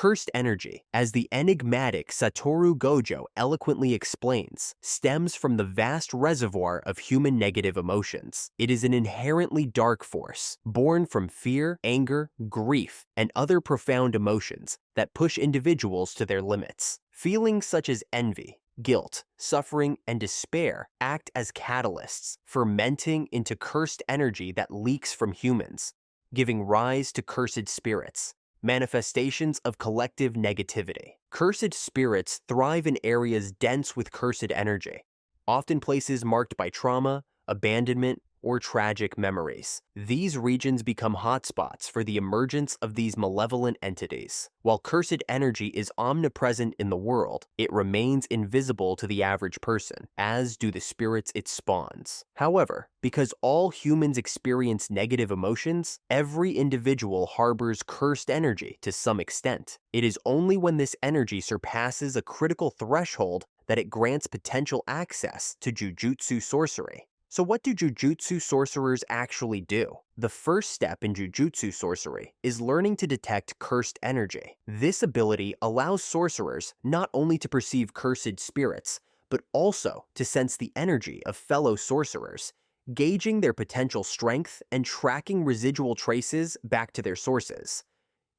Cursed energy, as the enigmatic Satoru Gojo eloquently explains, stems from the vast reservoir of human negative emotions. It is an inherently dark force, born from fear, anger, grief, and other profound emotions that push individuals to their limits. Feelings such as envy, guilt, suffering, and despair act as catalysts, fermenting into cursed energy that leaks from humans, giving rise to cursed spirits, manifestations of collective negativity. Cursed spirits thrive in areas dense with cursed energy, often places marked by trauma, abandonment, or tragic memories. These regions become hotspots for the emergence of these malevolent entities. While cursed energy is omnipresent in the world, it remains invisible to the average person, as do the spirits it spawns. However, because all humans experience negative emotions, every individual harbors cursed energy to some extent. It is only when this energy surpasses a critical threshold that it grants potential access to Jujutsu sorcery. So what do Jujutsu sorcerers actually do? The first step in Jujutsu sorcery is learning to detect cursed energy. This ability allows sorcerers not only to perceive cursed spirits, but also to sense the energy of fellow sorcerers, gauging their potential strength and tracking residual traces back to their sources.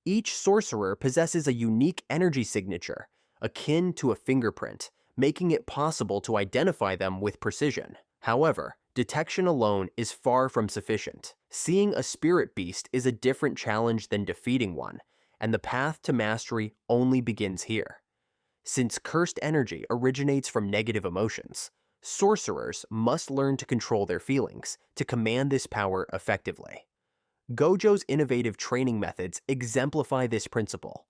Each sorcerer possesses a unique energy signature, akin to a fingerprint, making it possible to identify them with precision. However, detection alone is far from sufficient. Seeing a spirit beast is a different challenge than defeating one, and the path to mastery only begins here. Since cursed energy originates from negative emotions, sorcerers must learn to control their feelings to command this power effectively. Gojo's innovative training methods exemplify this principle.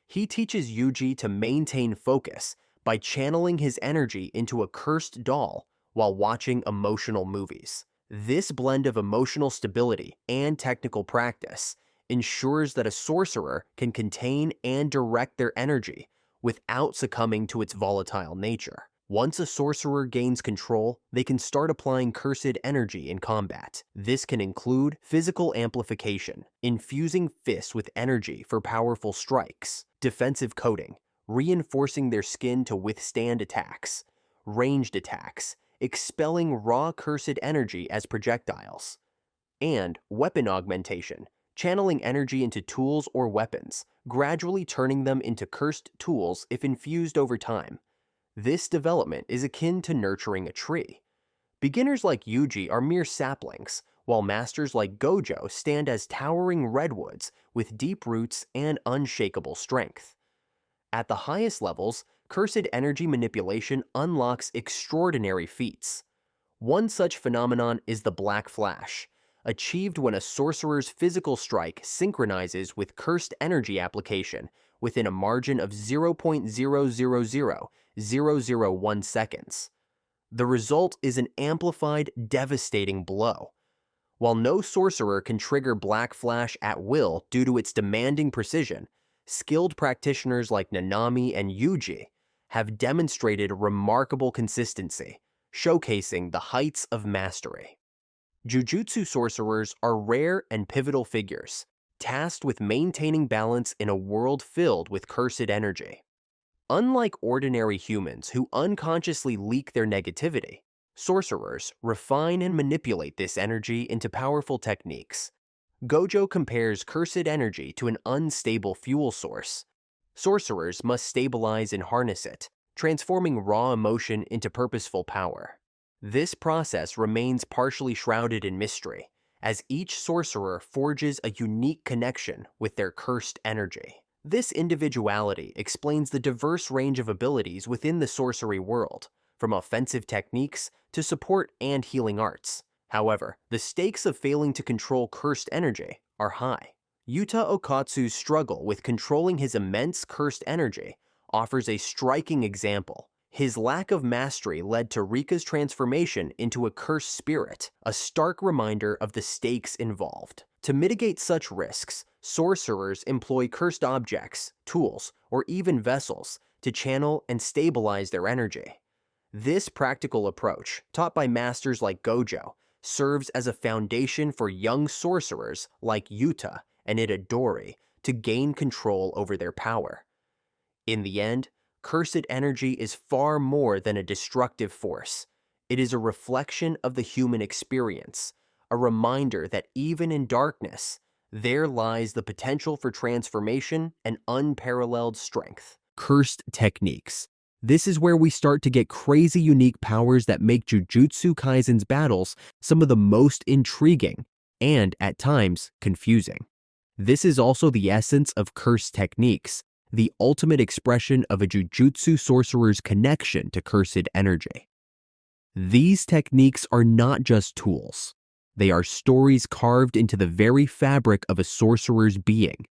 He teaches Yuji to maintain focus by channeling his energy into a cursed doll while watching emotional movies. This blend of emotional stability and technical practice ensures that a sorcerer can contain and direct their energy without succumbing to its volatile nature. Once a sorcerer gains control, they can start applying cursed energy in combat. This can include physical amplification, infusing fists with energy for powerful strikes, defensive coating, reinforcing their skin to withstand attacks, ranged attacks, expelling raw cursed energy as projectiles, and weapon augmentation, channeling energy into tools or weapons, gradually turning them into cursed tools if infused over time. This development is akin to nurturing a tree. Beginners like Yuji are mere saplings, while masters like Gojo stand as towering redwoods with deep roots and unshakable strength. At the highest levels, cursed energy manipulation unlocks extraordinary feats. One such phenomenon is the Black Flash, achieved when a sorcerer's physical strike synchronizes with cursed energy application within a margin of 0.000001 seconds. The result is an amplified, devastating blow. While no sorcerer can trigger Black Flash at will due to its demanding precision, skilled practitioners like Nanami and Yuji have demonstrated remarkable consistency, showcasing the heights of mastery. Jujutsu sorcerers are rare and pivotal figures, tasked with maintaining balance in a world filled with cursed energy. Unlike ordinary humans who unconsciously leak their negativity, sorcerers refine and manipulate this energy into powerful techniques. Gojo compares cursed energy to an unstable fuel source. Sorcerers must stabilize and harness it, transforming raw emotion into purposeful power. This process remains partially shrouded in mystery, as each sorcerer forges a unique connection with their cursed energy. This individuality explains the diverse range of abilities within the sorcery world, from offensive techniques to support and healing arts. However, the stakes of failing to control cursed energy are high. Yuta Okatsu's struggle with controlling his immense cursed energy offers a striking example. His lack of mastery led to Rika's transformation into a cursed spirit, a stark reminder of the stakes involved. To mitigate such risks, sorcerers employ cursed objects, tools, or even vessels to channel and stabilize their energy. This practical approach, taught by masters like Gojo, serves as a foundation for young sorcerers like Yuta and Itadori to gain control over their power. In the end, cursed energy is far more than a destructive force. It is a reflection of the human experience, a reminder that even in darkness, there lies the potential for transformation and unparalleled strength. Cursed techniques. This is where we start to get crazy unique powers that make Jujutsu Kaisen's battles some of the most intriguing and, at times, confusing. This is also the essence of cursed techniques, the ultimate expression of a Jujutsu sorcerer's connection to cursed energy. These techniques are not just tools. They are stories carved into the very fabric of a sorcerer's being,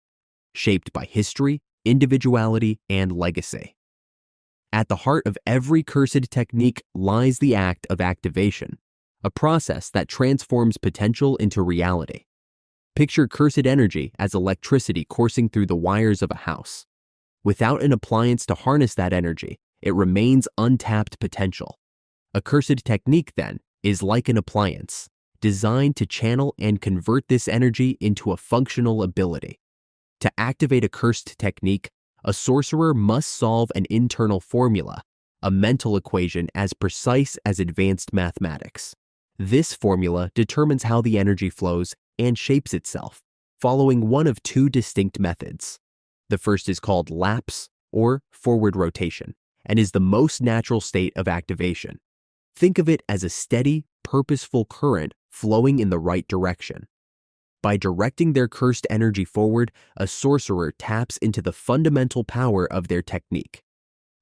shaped by history, individuality, and legacy. At the heart of every cursed technique lies the act of activation, a process that transforms potential into reality. Picture cursed energy as electricity coursing through the wires of a house. Without an appliance to harness that energy, it remains untapped potential. A cursed technique, then, is like an appliance, designed to channel and convert this energy into a functional ability. To activate a cursed technique, a sorcerer must solve an internal formula, a mental equation as precise as advanced mathematics. This formula determines how the energy flows and shapes itself, following one of two distinct methods. The first is called lapse, or forward rotation, and is the most natural state of activation. Think of it as a steady, purposeful current flowing in the right direction. By directing their cursed energy forward, a sorcerer taps into the fundamental power of their technique.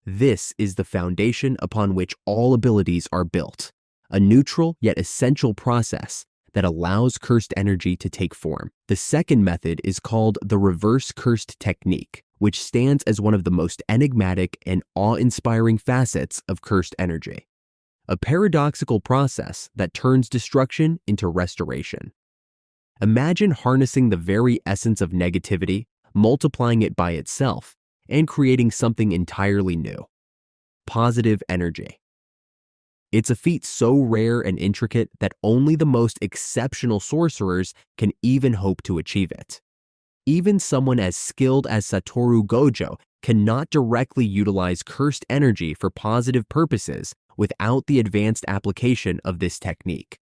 This is the foundation upon which all abilities are built, a neutral yet essential process that allows cursed energy to take form. The second method is called the reverse cursed technique, which stands as one of the most enigmatic and awe-inspiring facets of cursed energy. A paradoxical process that turns destruction into restoration. Imagine harnessing the very essence of negativity, multiplying it by itself, and creating something entirely new. Positive energy. It's a feat so rare and intricate that only the most exceptional sorcerers can even hope to achieve it. Even someone as skilled as Satoru Gojo cannot directly utilize cursed energy for positive purposes without the advanced application of this technique.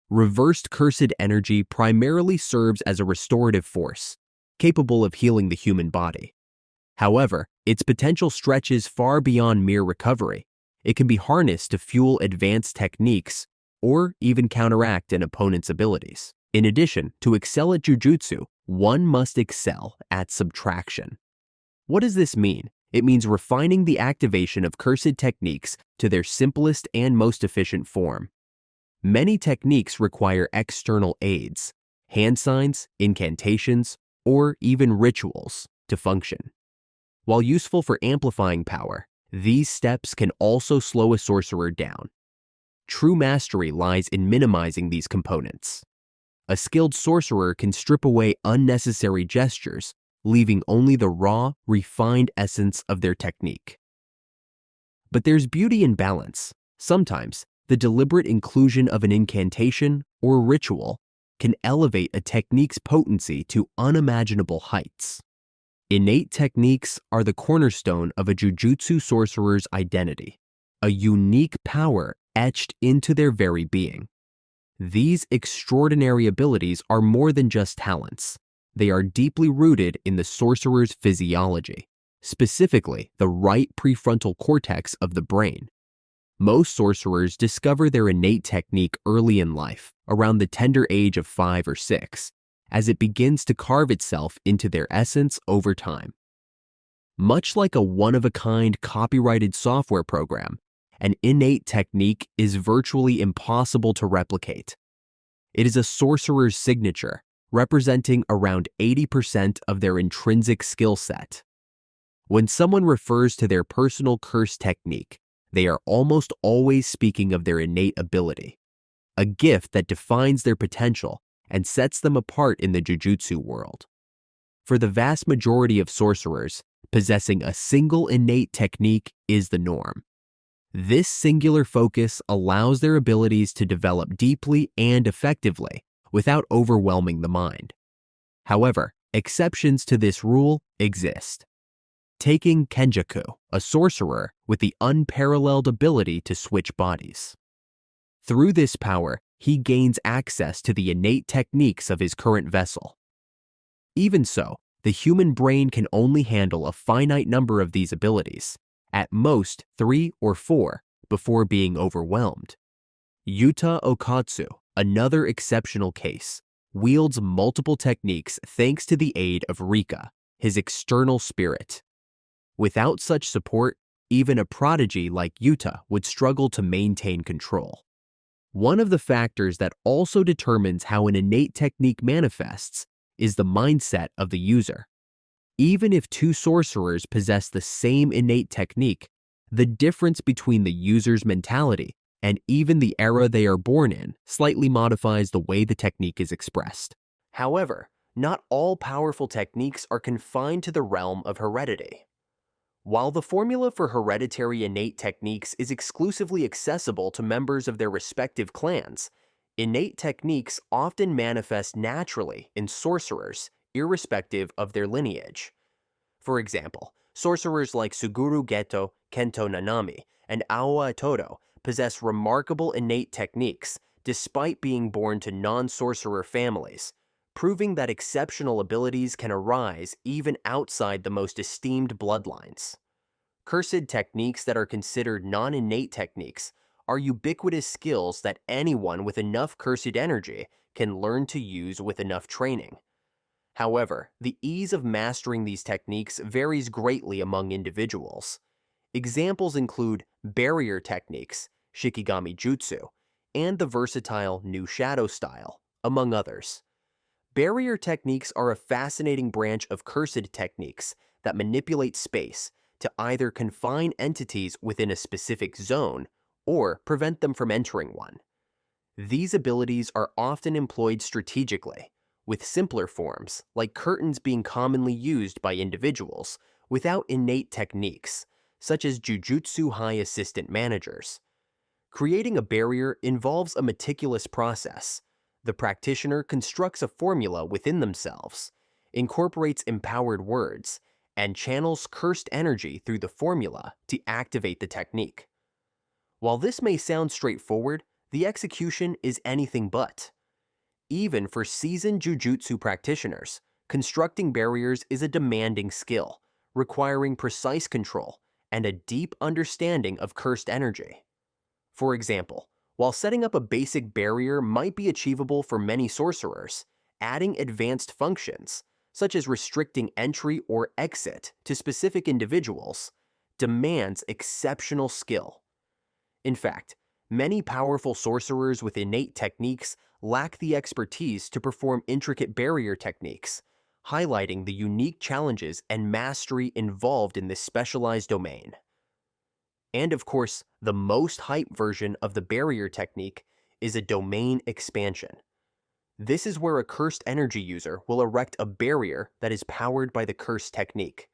Reversed cursed energy primarily serves as a restorative force, capable of healing the human body. However, its potential stretches far beyond mere recovery. It can be harnessed to fuel advanced techniques or even counteract an opponent's abilities. In addition, to excel at Jujutsu, one must excel at subtraction. What does this mean? It means refining the activation of cursed techniques to their simplest and most efficient form. Many techniques require external aids, hand signs, incantations, or even rituals to function. While useful for amplifying power, these steps can also slow a sorcerer down. True mastery lies in minimizing these components. A skilled sorcerer can strip away unnecessary gestures, leaving only the raw, refined essence of their technique. But there's beauty in balance. Sometimes, the deliberate inclusion of an incantation or ritual can elevate a technique's potency to unimaginable heights. Innate techniques are the cornerstone of a Jujutsu sorcerer's identity, a unique power etched into their very being. These extraordinary abilities are more than just talents. They are deeply rooted in the sorcerer's physiology, specifically the right prefrontal cortex of the brain. Most sorcerers discover their innate technique early in life, around the tender age of 5 or 6, as it begins to carve itself into their essence over time. Much like a one-of-a-kind copyrighted software program, an innate technique is virtually impossible to replicate. It is a sorcerer's signature, representing around 80% of their intrinsic skill set. When someone refers to their personal curse technique, they are almost always speaking of their innate ability, a gift that defines their potential and sets them apart in the Jujutsu world. For the vast majority of sorcerers, possessing a single innate technique is the norm. This singular focus allows their abilities to develop deeply and effectively without overwhelming the mind. However, Exceptions to this rule exist. Taking Kenjaku, a sorcerer with the unparalleled ability to switch bodies. Through this power, he gains access to the innate techniques of his current vessel. Even so, the human brain can only handle a finite number of these abilities, at most 3 or 4, before being overwhelmed. Yuta Okatsu, another exceptional case, wields multiple techniques thanks to the aid of Rika, his external spirit. Without such support, even a prodigy like Yuta would struggle to maintain control. One of the factors that also determines how an innate technique manifests is the mindset of the user. Even if two sorcerers possess the same innate technique, the difference between the user's mentality and even the era they are born in slightly modifies the way the technique is expressed. However, not all powerful techniques are confined to the realm of heredity. While the formula for hereditary innate techniques is exclusively accessible to members of their respective clans, innate techniques often manifest naturally in sorcerers, irrespective of their lineage. For example, sorcerers like Suguru Geto, Kento Nanami, and Aoa Todo possess remarkable innate techniques despite being born to non-sorcerer families, proving that exceptional abilities can arise even outside the most esteemed bloodlines. Cursed techniques that are considered non-innate techniques are ubiquitous skills that anyone with enough cursed energy can learn to use with enough training. However, the ease of mastering these techniques varies greatly among individuals. Examples include barrier techniques, Shikigami Jutsu, and the versatile New Shadow style, among others. Barrier techniques are a fascinating branch of cursed techniques that manipulate space to either confine entities within a specific zone or prevent them from entering one. These abilities are often employed strategically, with simpler forms, like curtains being commonly used by individuals without innate techniques, such as Jujutsu High Assistant Managers. Creating a barrier involves a meticulous process. The practitioner constructs a formula within themselves, incorporates empowered words, and channels cursed energy through the formula to activate the technique. While this may sound straightforward, the execution is anything but. Even for seasoned jujutsu practitioners, constructing barriers is a demanding skill, requiring precise control and a deep understanding of cursed energy. For example, while setting up a basic barrier might be achievable for many sorcerers, adding advanced functions, such as restricting entry or exit to specific individuals, demands exceptional skill. In fact, many powerful sorcerers with innate techniques lack the expertise to perform intricate barrier techniques, highlighting the unique challenges and mastery involved in this specialized domain. And of course, the most hype version of the barrier technique is a domain expansion. This is where a cursed energy user will erect a barrier that is powered by the cursed technique.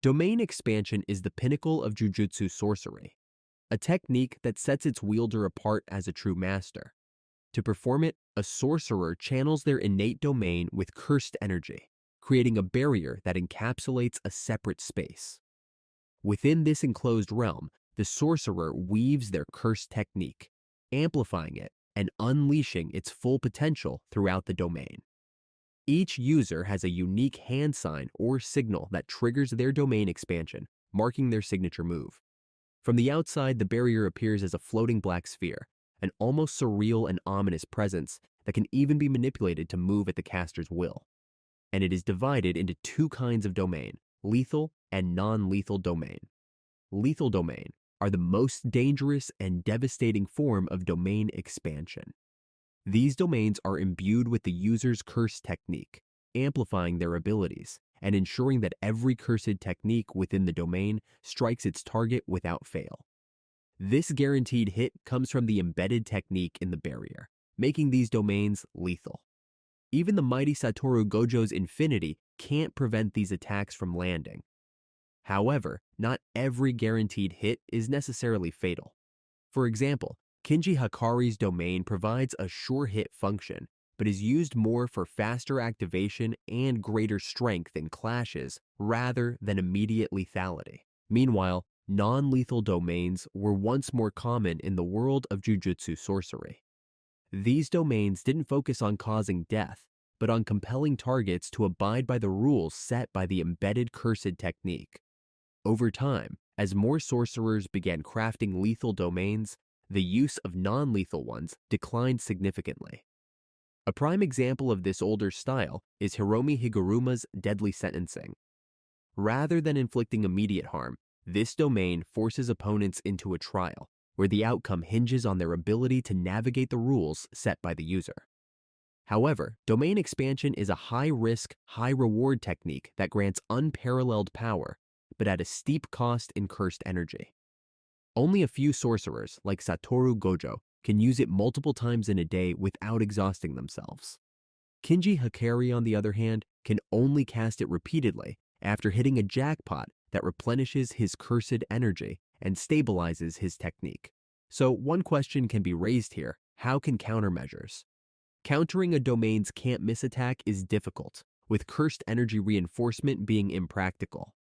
Domain expansion is the pinnacle of jujutsu sorcery, a technique that sets its wielder apart as a true master. To perform it, a sorcerer channels their innate domain with cursed energy, creating a barrier that encapsulates a separate space. Within this enclosed realm, the sorcerer weaves their cursed technique, amplifying it and unleashing its full potential throughout the domain. Each user has a unique hand sign or signal that triggers their domain expansion, marking their signature move. From the outside, the barrier appears as a floating black sphere, an almost surreal and ominous presence that can even be manipulated to move at the caster's will. And it is divided into two kinds of domain: lethal and non-lethal domain. Lethal domain are the most dangerous and devastating form of domain expansion. These domains are imbued with the user's curse technique, amplifying their abilities and ensuring that every cursed technique within the domain strikes its target without fail. This guaranteed hit comes from the embedded technique in the barrier, making these domains lethal. Even the mighty Satoru Gojo's infinity can't prevent these attacks from landing. However, not every guaranteed hit is necessarily fatal. For example, Kinji Hakari's domain provides a sure hit function, but is used more for faster activation and greater strength in clashes rather than immediate lethality. Meanwhile, non-lethal domains were once more common in the world of jujutsu sorcery. These domains didn't focus on causing death, but on compelling targets to abide by the rules set by the embedded cursed technique. Over time, as more sorcerers began crafting lethal domains, the use of non-lethal ones declined significantly. A prime example of this older style is Hiromi Higuruma's deadly sentencing. Rather than inflicting immediate harm, this domain forces opponents into a trial, where the outcome hinges on their ability to navigate the rules set by the user. However, domain expansion is a high-risk, high-reward technique that grants unparalleled power, but at a steep cost in cursed energy. Only a few sorcerers, like Satoru Gojo, can use it multiple times in a day without exhausting themselves. Kinji Hakari, on the other hand, can only cast it repeatedly after hitting a jackpot that replenishes his cursed energy and stabilizes his technique. So one question can be raised here: how can countermeasures? Countering a domain's can't-miss attack is difficult, with cursed energy reinforcement being impractical.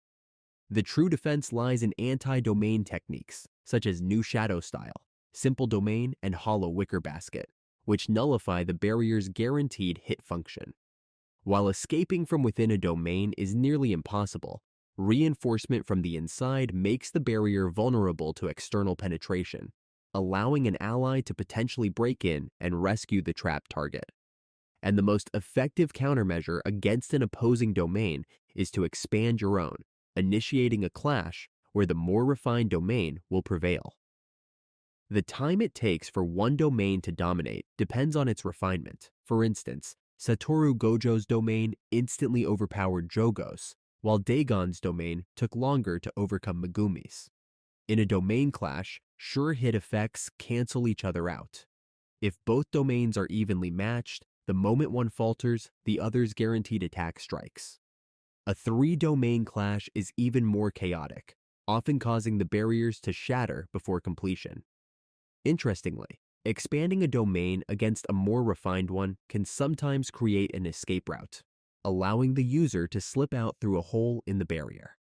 The true defense lies in anti-domain techniques, such as New Shadow Style, Simple Domain, and Hollow Wicker Basket, which nullify the barrier's guaranteed hit function. While escaping from within a domain is nearly impossible, reinforcement from the inside makes the barrier vulnerable to external penetration, allowing an ally to potentially break in and rescue the trapped target. And the most effective countermeasure against an opposing domain is to expand your own, initiating a clash where the more refined domain will prevail. The time it takes for one domain to dominate depends on its refinement. For instance, Satoru Gojo's domain instantly overpowered Jogo's, while Dagon's domain took longer to overcome Megumi's. In a domain clash, sure hit effects cancel each other out. If both domains are evenly matched, the moment one falters, the other's guaranteed attack strikes. A three-domain clash is even more chaotic, often causing the barriers to shatter before completion. Interestingly, expanding a domain against a more refined one can sometimes create an escape route, allowing the user to slip out through a hole in the barrier.